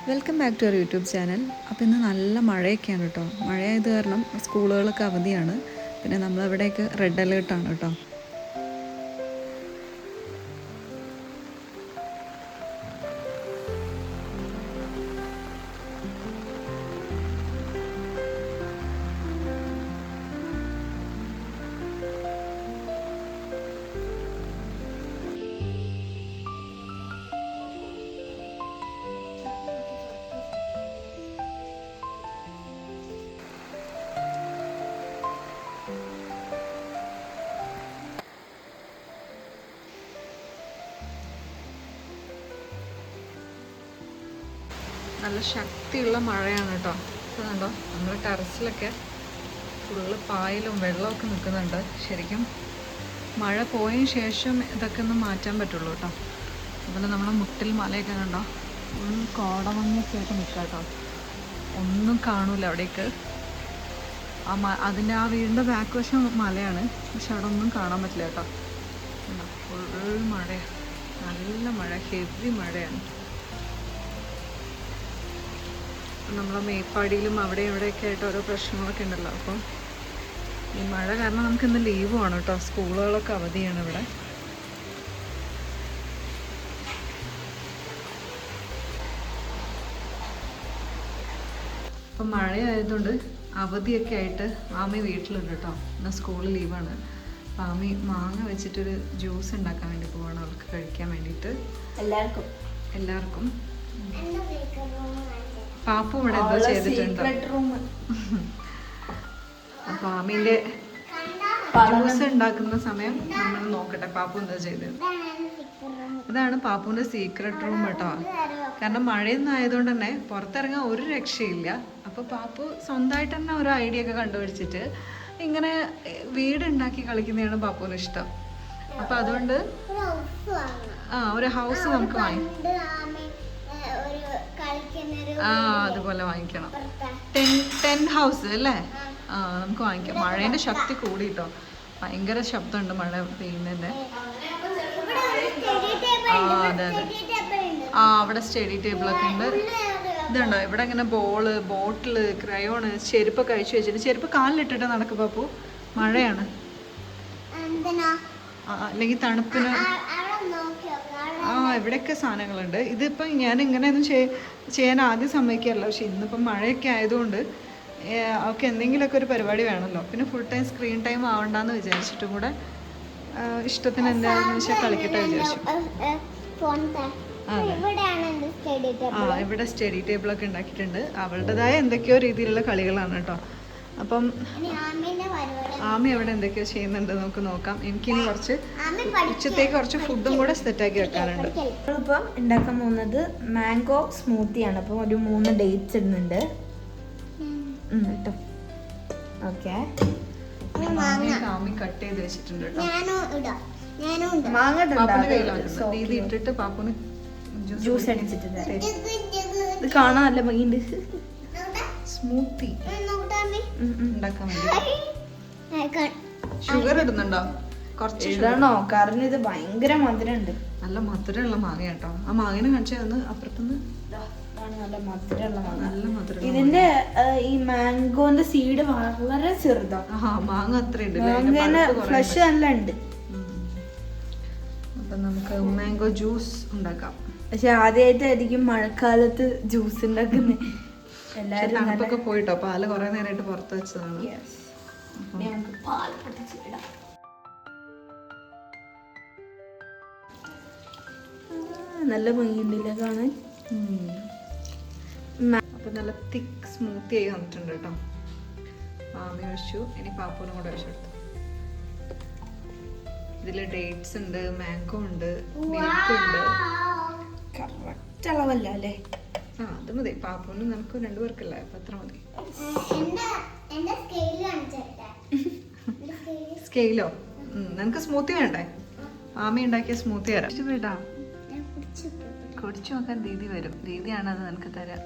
Welcome back to our YouTube channel. അപ്പോൾ ഇന്ന് നല്ല മഴയൊക്കെയാണ് കേട്ടോ. മഴയായത് കാരണം സ്കൂളുകളൊക്കെ അവധിയാണ്. പിന്നെ നമ്മളവിടെയൊക്കെ റെഡ് അലേർട്ടാണ് കേട്ടോ. നല്ല ശക്തിയുള്ള മഴയാണ് കേട്ടോ. ഇപ്പോൾ കണ്ടോ, നമ്മുടെ ടെറസിലൊക്കെ ഫുള്ള് പായലും വെള്ളമൊക്കെ നിൽക്കുന്നുണ്ട്. ശരിക്കും മഴ പോയതിന് ശേഷം ഇതൊക്കെ ഒന്ന് മാറ്റാൻ പറ്റുള്ളൂ കേട്ടോ. അതുപോലെ നമ്മുടെ മുട്ടിൽ മലയൊക്കെ കണ്ടോ, ഫുൾ കോടമഞ്ഞൊക്കെ ആയിട്ട് നിൽക്കുക കേട്ടോ. ഒന്നും കാണൂല അവിടേക്ക്. അതിൻ്റെ ആ വീടിൻ്റെ ബാക്ക് വശം മലയാണ്, പക്ഷെ അവിടെ ഒന്നും കാണാൻ പറ്റില്ല കേട്ടോ. ഫുൾ മഴയാണ്, നല്ല മഴ, ഹെവി മഴയാണ്. നമ്മളെ മേപ്പാടിയിലും അവിടെ ഇവിടെയൊക്കെ ആയിട്ട് ഓരോ പ്രശ്നങ്ങളൊക്കെ ഉണ്ടല്ലോ. അപ്പം ഈ മഴ കാരണം നമുക്കിന്ന് ലീവുമാണ് കേട്ടോ. സ്കൂളുകളൊക്കെ അവധിയാണ് ഇവിടെ. അപ്പം മഴയായതുകൊണ്ട് അവധിയൊക്കെ ആയിട്ട് ആമി വീട്ടിലുണ്ട് കേട്ടോ. എന്നാൽ സ്കൂൾ ലീവാണ്. അപ്പം ആമി മാങ്ങ വെച്ചിട്ടൊരു ജ്യൂസ് ഉണ്ടാക്കാൻ വേണ്ടി പോവാണ്, അവൾക്ക് കഴിക്കാൻ വേണ്ടിയിട്ട്. എല്ലാവർക്കും പാപ്പു ഇവിടെ എന്തോ ചെയ്തിട്ടുണ്ട്. അപ്പൊ ആമീന്റെ ജ്യൂസ് ഉണ്ടാക്കുന്ന സമയം നമ്മൾ നോക്കട്ടെ പാപ്പു എന്താ ചെയ്തത്. ഇതാണ് പാപ്പുവിന്റെ സീക്രട്ട് റൂം കേട്ടോ. കാരണം മഴയൊന്നും ആയതുകൊണ്ട് തന്നെ പുറത്തിറങ്ങാൻ ഒരു രക്ഷയില്ല. അപ്പൊ പാപ്പു സ്വന്തമായിട്ട് തന്നെ ഒരു ഐഡിയ ഒക്കെ കണ്ടുപിടിച്ചിട്ട് ഇങ്ങനെ വീടുണ്ടാക്കി കളിക്കുന്നതാണ് പാപ്പുവിന് ഇഷ്ടം. അപ്പൊ അതുകൊണ്ട് ഒരു ഹൗസ് നമുക്ക് വാങ്ങി അതുപോലെ വാങ്ങിക്കണം. ടെൻ ഹൗസ് അല്ലേ? നമുക്ക് വാങ്ങിക്കാം. മഴേന്റെ ശക്തി കൂടി കേട്ടോ, ഭയങ്കര ശബ്ദമുണ്ട് മഴ പെയ്യുന്നതിന്റെ. അതെ അതെ. അവിടെ സ്റ്റഡി ടേബിളൊക്കെ ഉണ്ട്. ഇതുണ്ടോ ഇവിടെ ഇങ്ങനെ ബോള്, ബോട്ടില്, ക്രയോണ്, ചെരുപ്പൊക്കെ അഴിച്ചു വെച്ചിട്ട്. ചെരുപ്പ് കാലിലിട്ടിട്ട് നടക്കും പാപ്പു, മഴയാണ്. അല്ലെങ്കിൽ തണുപ്പിന് ഇവിടെയൊക്കെ സാധനങ്ങളുണ്ട്. ഇതിപ്പം ഞാൻ ഇങ്ങനെയൊന്നും ചെയ്യാൻ ആദ്യം സമ്മതിക്കാറില്ല. പക്ഷെ ഇന്നിപ്പം മഴയൊക്കെ ആയതുകൊണ്ട് അവൾക്ക് എന്തെങ്കിലുമൊക്കെ ഒരു പരിപാടി വേണമല്ലോ. പിന്നെ ഫുൾ ടൈം സ്ക്രീൻ ടൈം ആവണ്ടെന്ന് വിചാരിച്ചിട്ടും കൂടെ ഇഷ്ടത്തിന് എന്താണെന്ന് വെച്ചാൽ കളിക്കട്ടെ വിചാരിച്ചു. ഇവിടെ സ്റ്റഡി ടേബിളൊക്കെ ഉണ്ടാക്കിയിട്ടുണ്ട്. അവളുടേതായ എന്തൊക്കെയോ രീതിയിലുള്ള കളികളാണ് കേട്ടോ. അപ്പം ആമി അവിടെ എന്തൊക്കെയോ ചെയ്യുന്നുണ്ട്, നമുക്ക് നോക്കാം. എനിക്കിനി കുറച്ച് ഉച്ചത്തേക്ക് കുറച്ച് ഫുഡും കൂടെ സെറ്റാക്കി വെക്കാനുണ്ട്. ഇപ്പം ഉണ്ടാക്കാൻ പോകുന്നത് മാംഗോ സ്മൂത്തിയാണ്. അപ്പം ഒരു 3 ഡേറ്റ്സ് ഇടുന്നുണ്ട് കേട്ടോ. ഓക്കെ, ആമി കട്ട് ചെയ്ത് വെച്ചിട്ടുണ്ട് കേട്ടോ. മാങ്ങ ഇട്ടിട്ട് പാപ്പുന് ജ്യൂസ് അടിച്ചിട്ടുണ്ട്. ഇത് കാണാൻ നല്ല ഭംഗിയുണ്ട്. സ്മൂത്തി ഉണ്ടാക്കാൻ വേണ്ടി ഷുഗർ ഇടുന്നുണ്ടോ? കുറച്ച് ഇടണോ? കാരണം ഇത് ഭയങ്കര മധുരമുണ്ട്. നല്ല മധുരമുള്ള മാങ്ങ കേട്ടോ. ആ മാങ്ങനെ കാണിച്ചു അപ്പുറത്തുനിന്ന് നല്ല മധുരമുള്ള മാങ്ങ, നല്ല മധുരം. ഇതിന്റെ ഈ മാംഗോന്റെ സീഡ് വളരെ ചെറുതാണ്. മാങ്ങ അത്ര ഫ്ലഷ് നല്ല ഉണ്ട്. അപ്പൊ നമുക്ക് മാംഗോ ജ്യൂസ് ഉണ്ടാക്കാം. പക്ഷെ ആദ്യമായിട്ടായിരിക്കും മഴക്കാലത്ത് ജ്യൂസ് ഉണ്ടാക്കുന്നത്. എല്ലാരും തണുപ്പൊക്കെ പോയിട്ടോ, പാല് കുറെ നേരമായിട്ട് പുറത്ത് വെച്ചതാണ്. നല്ല ഭംഗിയുണ്ടല്ലേ കാണാൻ. അപ്പൊ നല്ല തിക്ക് സ്മൂത്തി ആയി വന്നിട്ടുണ്ട് കേട്ടോ. ആമി ഒഴിച്ചു, ഇനി പാപ്പൂനും കൂടെ ഒഴിച്ചെടുത്തു. ഇതില് ഡേറ്റ്സ് ഉണ്ട്, മാംഗോ ഉണ്ട്, മിൽക്ക് ഉണ്ട്. കറക്റ്റ് അളവല്ല അല്ലേ? അത് മതി. പാപ്പൂനും നമുക്ക് 2 പേർക്കല്ലേ, അപ്പൊ അത്ര മതി. സ്കെയിലോ? നിനക്ക് സ്മൂത്തി വേണ്ടേ? ആമി ഉണ്ടാക്കിയ സ്മൂത്തി തരാം. ഇഷ്ടപ്പെട്ടാ? കുടിച്ചു നോക്കാൻ ദീദി വരും. ദീദിയാണത് നിനക്ക് തരാം.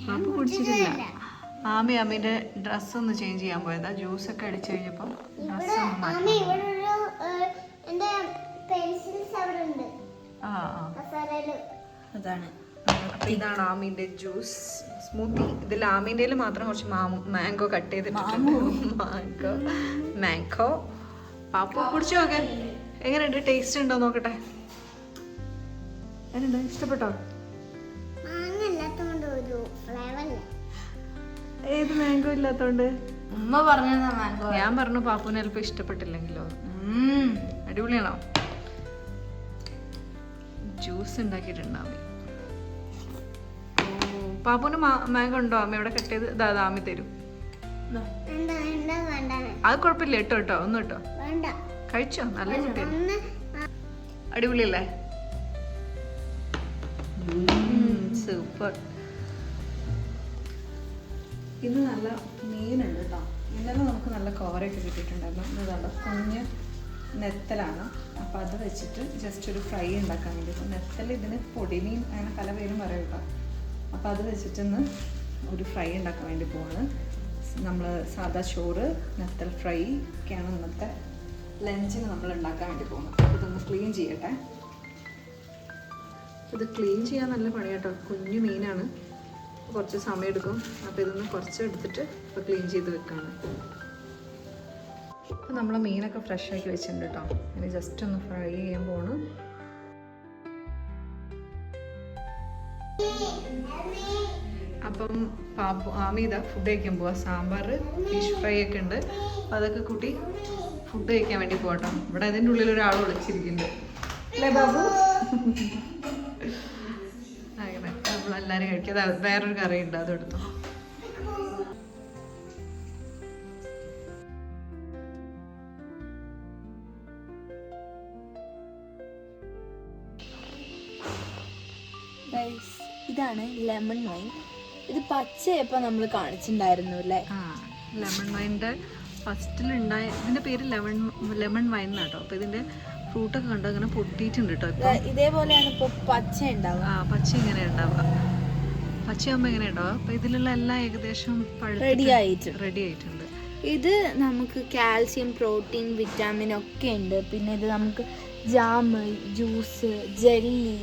പാപ്പു കുടിച്ചിട്ടില്ല. ആമിന്റെ ഡ്രസ്സ് ഒന്ന് ചേഞ്ച് ചെയ്യാൻ പോയതാ. ജ്യൂസ് ഒക്കെ അടിച്ചു കഴിഞ്ഞപ്പോ ഡ്രസ്സ് ഒന്ന് മാറ്റി. ആ ആ അതാണ്. അപ്പൊ ഇതാണ് ആമീന്റെ ജ്യൂസ് സ്മൂത്തി. ഇതിൽ ആമീന്റെ മാത്രം കുറച്ച് മാംഗോ കട്ട് ചെയ്തിട്ടുണ്ട്. മാംഗോ പാപ്പു കുടിച്ചു നോക്കെ എങ്ങനെയുണ്ട്, ടേസ്റ്റ് ഉണ്ടോ നോക്കട്ടെ. എങ്ങനെയുണ്ട്, ഇഷ്ടപ്പെട്ടോ? ഏത് മാംഗോ ഇല്ലാത്തോണ്ട്? ഉമ്മ പറഞ്ഞതാ മാംഗോ. ഞാൻ പറഞ്ഞു പാപ്പുവിന് ചിലപ്പോ ഇഷ്ടപ്പെട്ടില്ലെങ്കിലോ. അടിപൊളിയാണോ? ജ്യൂസ് ഉണ്ടാക്കിയിട്ടുണ്ടാവും. പാപ്പുവിന് മാംഗോ ഉണ്ടോ? അമ്മ ഇവിടെ കട്ട് ചെയ്ത് ഇതാ ആമി തരും. അത് കുഴപ്പമില്ല, ഇട്ടോ ഒന്നും ഇട്ടോ, കഴിച്ചോ. നല്ല കുട്ടിയാണ്, അടിപൊളിയല്ലേ? സൂപ്പർ. ഇന്ന് നല്ല മീനുണ്ട് കേട്ടോ. ഇന്നലെ നമുക്ക് നല്ല കോരയൊക്കെ കിട്ടിയിട്ടുണ്ടായിരുന്നു. ഇത് നല്ല കുഞ്ഞ് നെത്തലാണ്. അപ്പോൾ അത് വെച്ചിട്ട് ജസ്റ്റ് ഒരു ഫ്രൈ ഉണ്ടാക്കാൻ വേണ്ടി. അപ്പോൾ നെത്തൽ ഇതിന് പൊടിമീൻ അങ്ങനെ പല പേരും പറയും കേട്ടോ. അപ്പോൾ അത് വെച്ചിട്ടൊന്ന് ഒരു ഫ്രൈ ഉണ്ടാക്കാൻ വേണ്ടി പോവാണ്. നമ്മൾ സാദാ ചോറ് നെത്തൽ ഫ്രൈ ഒക്കെയാണ് ഇന്നത്തെ ലഞ്ചിന് നമ്മൾ ഉണ്ടാക്കാൻ വേണ്ടി പോകുന്നത്. അപ്പോൾ ഇതൊന്ന് ക്ലീൻ ചെയ്യട്ടെ. ഇത് ക്ലീൻ ചെയ്യാൻ നല്ല പണി കേട്ടോ. കുഞ്ഞു മീനാണ്, കുറച്ച് സമയം എടുക്കും. അപ്പോൾ ഇതൊന്ന് കുറച്ച് എടുത്തിട്ട് ഇപ്പോൾ ക്ലീൻ ചെയ്ത് വെക്കാണ്. അപ്പോൾ നമ്മളെ മീനൊക്കെ ഫ്രഷ് ആക്കി വെച്ചിട്ടുണ്ട് കേട്ടോ. ഇനി ജസ്റ്റ് ഒന്ന് ഫ്രൈ ചെയ്യാൻ പോണ്. അപ്പം ആമി ഇതാ ഫുഡ് കഴിക്കാൻ പോവാ. സാമ്പാർ ഫിഷ് ഫ്രൈ ഒക്കെ ഉണ്ട്. അപ്പോൾ അതൊക്കെ കൂട്ടി ഫുഡ് കഴിക്കാൻ വേണ്ടി പോകട്ടോ. ഇവിടെ അതിൻ്റെ ഉള്ളിൽ ഒരാൾ വിളിച്ചിരിക്കുന്നുണ്ട് അല്ലേ ബാബു? അങ്ങനെ നമ്മളെല്ലാവരും കഴിക്കുക. വേറൊരു കറി ഉണ്ട്, അതെടുത്തോ. ഇതാണ് ലെമൺ വൈൻ. ഇത് പച്ചയപ്പോൾ നമ്മൾ കാണിച്ചിട്ടുണ്ടായിരുന്നു അല്ലേ? ആ, ലെമൺ വൈൻ്റെ ഫസ്റ്റിലുണ്ടായ ഇതിൻ്റെ പേര് ലെമൺ വൈൻ എന്നാട്ടോ. അപ്പോൾ ഇതിൻ്റെ ഫ്രൂട്ടൊക്കെ കണ്ടോ ഇങ്ങനെ പൊട്ടിയിട്ടുണ്ട് കേട്ടോ. ഇതേപോലെയാണ് ഇപ്പോൾ പച്ച ഉണ്ടാവുക. ആ, പച്ച ഇങ്ങനെ ഉണ്ടാവുക. പച്ചയാകുമ്പോൾ എങ്ങനെ ഉണ്ടാവുക. അപ്പോൾ ഇതിലുള്ള എല്ലാം ഏകദേശം റെഡി ആയിട്ടുണ്ട്. ഇത് നമുക്ക് കാൽസ്യം, പ്രോട്ടീൻ, വിറ്റാമിൻ ഒക്കെ ഉണ്ട്. പിന്നെ ഇത് നമുക്ക് ജാം, ജ്യൂസ്, ജെല്ലി,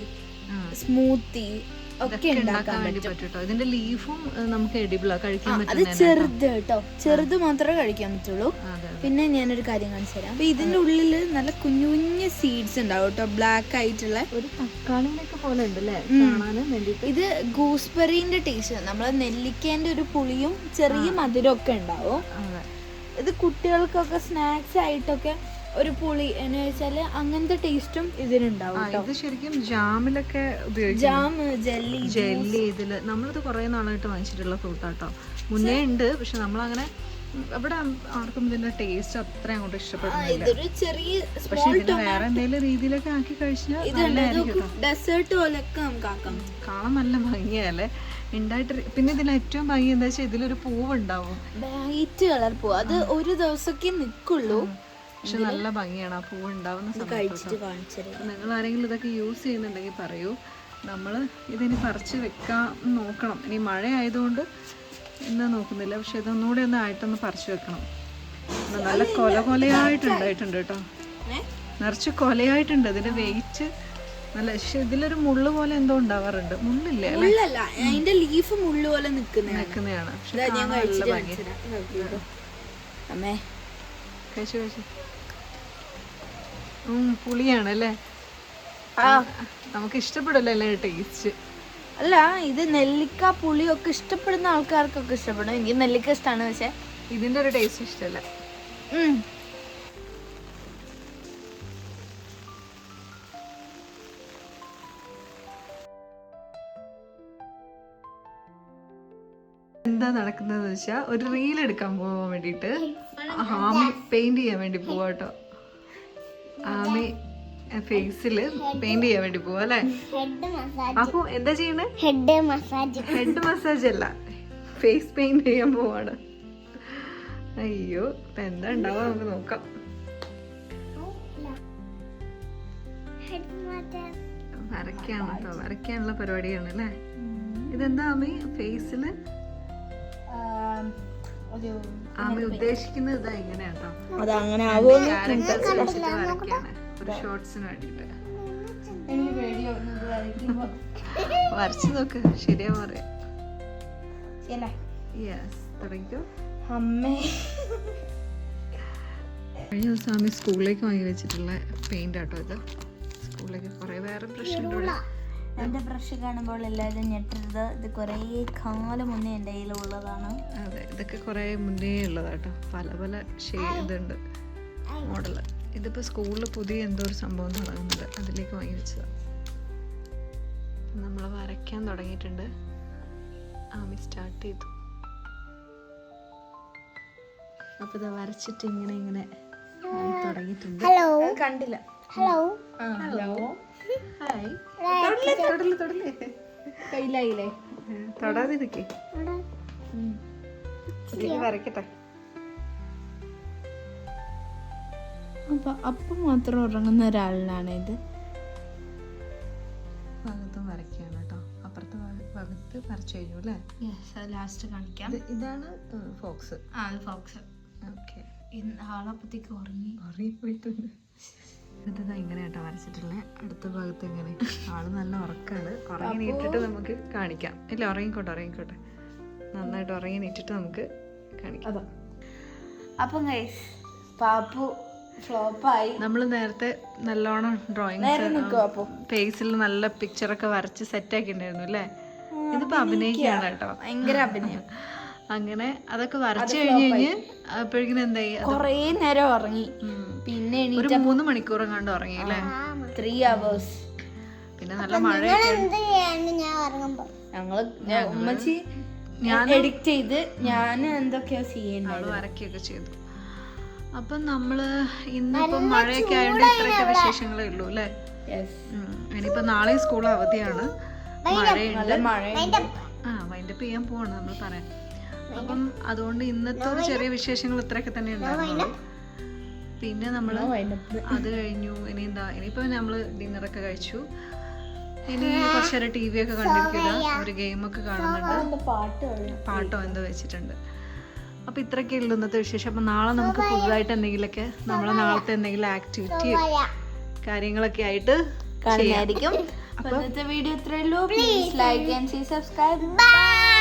സ്മൂത്തി ഒക്കെ ഉണ്ടാക്കാൻ വേണ്ടി പറ്റും. ഇതിന്റെ ലീഫും നമുക്ക് എഡിബിളാ, കഴിക്കാൻ അത് പറ്റും. ചെറുത് കേട്ടോ, ചെറുത് മാത്രമേ കഴിക്കാൻ പറ്റുള്ളൂ. പിന്നെ ഞാനൊരു കാര്യം കാണിച്ചു തരാം. അപ്പൊ ഇതിന്റെ ഉള്ളിൽ നല്ല കുഞ്ഞു കുഞ്ഞു സീഡ്സ് ഉണ്ടാവും കേട്ടോ, ബ്ലാക്ക് ആയിട്ടുള്ള. ഒരു തക്കാളിനൊക്കെ പോലെ ഉണ്ട് അല്ലേ കാണാനും വേണ്ടിട്ട്. ഇത് ഗൂസ്ബെറിന്റെ ടേസ്റ്റ്, നമ്മളെ നെല്ലിക്കേന്റെ ഒരു പുളിയും ചെറിയ മധുരം ഒക്കെ ഉണ്ടാവും. ഇത് കുട്ടികൾക്കൊക്കെ സ്നാക്സ് ആയിട്ടൊക്കെ ഒരു പുളി എന്ന് വെച്ചാല് അങ്ങനത്തെ ടേസ്റ്റും ഇതിനുണ്ടാവും. ഇത് ശരിക്കും ജാമിലൊക്കെ ഉപയോഗിക്കും. ജാം, ജെല്ലി ഇതില് നമ്മളിത് കുറെ നാളായിട്ട് വാങ്ങിച്ചിട്ടുള്ള ഫ്രൂട്ടാട്ടോ. മുന്നേ ഉണ്ട്, പക്ഷെ നമ്മളങ്ങനെ ഇവിടെ ആർക്കും ഇതിന്റെ ടേസ്റ്റ് അത്ര അങ്ങോട്ട് ഇഷ്ടപ്പെടുന്നില്ല. പക്ഷെ ഇതിന് വേറെ എന്തെങ്കിലും രീതിയിലൊക്കെ ആക്കി കഴിച്ചാൽ ഡെസേർട്ട് പോലെയൊക്കെ നമുക്ക് ആക്കാം. കാണാൻ നല്ല ഭംഗിയല്ലേ ഉണ്ടായിട്ട്. പിന്നെ ഇതിൽ ഏറ്റവും ഭംഗി എന്താ വെച്ചാൽ ഇതിലൊരു പൂവുണ്ടാവും, വൈറ്റ് കളർ പൂവ്. അത് ഒരു ദിവസമൊക്കെ നിക്കുള്ളൂ, പക്ഷെ നല്ല ഭംഗിയാണ് ആ പൂവ് ഉണ്ടാവുന്ന സമയത്ത്. നിങ്ങൾ ആരെങ്കിലും ഇതൊക്കെ യൂസ് ചെയ്യുന്നുണ്ടെങ്കിൽ പറയൂ. നമ്മൾ ഇതിനി പറിച്ച് വെക്കാൻ നോക്കണം. ഇനി മഴ ആയതുകൊണ്ട് ഇന്ന് നോക്കുന്നില്ല, പക്ഷെ ഇതൊന്നുകൂടെ ഒന്ന് ആയിട്ടൊന്ന് പറിച്ച് വെക്കണം. നല്ല കൊലയായിട്ടുണ്ടായിട്ടുണ്ട് കേട്ടോ, നിറച്ച് കൊലയായിട്ടുണ്ട്. ഇതിന്റെ വെയിറ്റ് നല്ല. പക്ഷെ ഇതിലൊരു മുള്ളു പോലെ എന്തോ ഉണ്ടാവാറുണ്ട്. മുള്ളില്ലേ? അതിന്റെ ലീഫ് മുള്ളു പോലെ നിൽക്കുന്നതാണ്. കഴിച്ചു പുളിയാണ് അല്ലേ? നമുക്ക് ഇഷ്ടപ്പെടില്ല ടേസ്റ്റ്. അല്ല, ഇത് നെല്ലിക്ക പുളിയൊക്കെ ഇഷ്ടപ്പെടുന്ന ആൾക്കാർക്കൊക്കെ ഇഷ്ടപ്പെടും. എനിക്ക് നെല്ലിക്ക ഇഷ്ടമാണ്, പക്ഷെ ഇതിന്റെ ഒരു ടേസ്റ്റ് ഇഷ്ടമല്ല. എന്താ നടക്കുന്നതെന്ന് വെച്ചാൽ ഒരു റീൽ എടുക്കാൻ പോകാൻ വേണ്ടിയിട്ട് ആമി പെയിന്റ് ചെയ്യാൻ വേണ്ടി പോവാ കേട്ടോ. ആമി ഫേസിൽ പെയിന്റ് ചെയ്യാൻ വേണ്ടി പോവാ അല്ലേ? അപ്പൊ എന്താ ചെയ്യണേ? ഹെഡ് മസാജ് അല്ല, ഫേസ് പെയിന്റ് ചെയ്യാൻ പോവാണ്. അയ്യോ, ഇപ്പൊ എന്താ ഉണ്ടാവുക നമുക്ക് നോക്കാം. വരയ്ക്കാണ് കേട്ടോ, വരയ്ക്കാനുള്ള പരിപാടിയാണ് അല്ലേ? ഇതെന്താ ആമി ഫേസില് ആമി ഉദ്ദേശിക്കുന്നത് ഇതാ ഇങ്ങനെയാട്ടോ. അതങ്ങനെ ഒരു ഷോർട്സിന് വേണ്ടിട്ട് എനിക്ക് പേടിയാവുന്നത് വരയ്ക്കുമ്പോ. വരച്ചു നോക്ക്, ശരിയാ പറയാം. ശരിയല്ലേ? യെസ്, തുടങ്ങിക്കോ. അമ്മേ, കഴിഞ്ഞ ദിവസം ആമി സ്കൂളിലേക്ക് വാങ്ങി വെച്ചിട്ടുള്ള പെയിന്റ് ആട്ടോ ഇത്. സ്കൂളിലേക്ക് കുറെ വേറെ ബ്രഷ് ഉണ്ട് ഇവിടെ. എന്റെ ബ്രഷ് കാണുമ്പോൾ എല്ലാവരും ഞെട്ടരുത്, ഇത് കുറേ കാലം മുന്നേ എൻ്റെ കയ്യിലുള്ളതാണ്. അതെ, ഇതൊക്കെ കുറെ മുന്നേ ഉള്ളതാട്ടോ. പല പല ഇതുണ്ട് മോഡല്. ഇതിപ്പോ സ്കൂളിൽ പുതിയ എന്തോ ഒരു സംഭവം തുടങ്ങുന്നുണ്ട്, അതിലേക്ക് വാങ്ങി വെച്ചതാണ്. നമ്മൾ വരയ്ക്കാൻ തുടങ്ങിയിട്ടുണ്ട്. ആമി സ്റ്റാർട്ട് ചെയ്തു. അപ്പൊ ഇത് വരച്ചിട്ട് ഇങ്ങനെ ഇങ്ങനെ ആയി തുടങ്ങിയിട്ടുണ്ട്. അത് കണ്ടില്ല. ഹലോ. ഹായ്. തൊടല് തൊടല് കയ്യിലായില്ലേ? തൊടാതിരിക്കേ. വരയ്ക്കട്ടെ. അപ്പം മാത്രം ഉറങ്ങുന്ന ഒരാളിനാണ് ഇത്. ഭാഗത്തും വരയ്ക്കാണ് കേട്ടോ. അപ്പുറത്തെ ഭാഗത്ത് വരച്ചു കഴിഞ്ഞു അല്ലേ? ലാസ്റ്റ് കാണിക്കാം. ഇതാണ് ഫോക്സ്. അത് ഫോക്സ്. ഓക്കെ, ആളപ്പത്തേക്ക് പോയിട്ടുണ്ട്. ഇതാ ഇങ്ങനെ കേട്ടോ വരച്ചിട്ടുള്ളത്. അടുത്ത ഭാഗത്ത് ഇങ്ങനെ ആള് നല്ല ഉറക്കാണ്. ഉറങ്ങി നീട്ടിട്ട് നമുക്ക് കാണിക്കാം. ഇല്ല, ഉറങ്ങിക്കോട്ടെ. നന്നായിട്ട് ഉറങ്ങി നീട്ടിട്ട് നമുക്ക് കാണിക്കാം. അപ്പം ഗൈസ്, പാപ്പു ഫ്ലോപ്പായി. നമ്മൾ നേരത്തെ നല്ലോണം ഡ്രോയിങ് ഫേസിൽ നല്ല പിക്ചറൊക്കെ വരച്ച് സെറ്റ് ആക്കിണ്ടായിരുന്നു അല്ലേ? ഇതിപ്പോ അഭിനയിക്കുകയാണ് കേട്ടോ, ഭയങ്കര അഭിനയം. അങ്ങനെ അതൊക്കെ വരച്ചു കഴിഞ്ഞ് അപ്പോഴേക്കും എന്തായി, കൊറേ നേരം ഉറങ്ങി. പിന്നെ ഒരു 3 മണിക്കൂർ കണ്ട് ഉറങ്ങി അല്ലേ? 3 hours. പിന്നെ നല്ല മഴയൊക്കെ. ഞങ്ങള് ഉമ്മച്ചി എഡിറ്റ് ചെയ്ത് ഞാൻ എന്തൊക്കെയോ ചെയ്യുന്നത്, വരയ്ക്കുകയൊക്കെ ചെയ്തു. അപ്പം നമ്മള് ഇന്നിപ്പോ മഴയൊക്കെ ആയതുകൊണ്ട് ഇത്രയൊക്കെ വിശേഷങ്ങളേ ഉള്ളൂ അല്ലേ? ഇനിയിപ്പോ നാളെ സ്കൂൾ അവധിയാണ്, മഴയുണ്ട്. വൈൻഡപ്പ് ചെയ്യാൻ പോവാണ് നമ്മൾ പറയാൻ. അപ്പം അതുകൊണ്ട് ഇന്നത്തെ ഒരു ചെറിയ വിശേഷങ്ങൾ ഇത്രയൊക്കെ തന്നെ ഉണ്ടായിരുന്നു. പിന്നെ നമ്മള് അത് കഴിഞ്ഞു. ഇനിയിപ്പോ നമ്മള് ഡിന്നറൊക്കെ കഴിച്ചു. ഇനി കുറച്ചേരം TV ഒക്കെ കണ്ടിരിക്കുക, ഒരു ഗെയിമൊക്കെ കാണുന്നുണ്ട്, പാട്ടോ എന്തോ വെച്ചിട്ടുണ്ട്. അപ്പൊ ഇത്രയൊക്കെ ഉള്ളൂ ഇന്നത്തെ വിശേഷം. അപ്പൊ നാളെ നമുക്ക് പുതുതായിട്ട് എന്തെങ്കിലുമൊക്കെ നമ്മളെ നാളത്തെ എന്തെങ്കിലും ആക്ടിവിറ്റി കാര്യങ്ങളൊക്കെ ആയിട്ട് കാണുന്നതായിരിക്കും. അപ്പൊ ഇന്നത്തെ വീഡിയോ ഇത്രയേ ഉള്ളൂ. Please like and subscribe. By.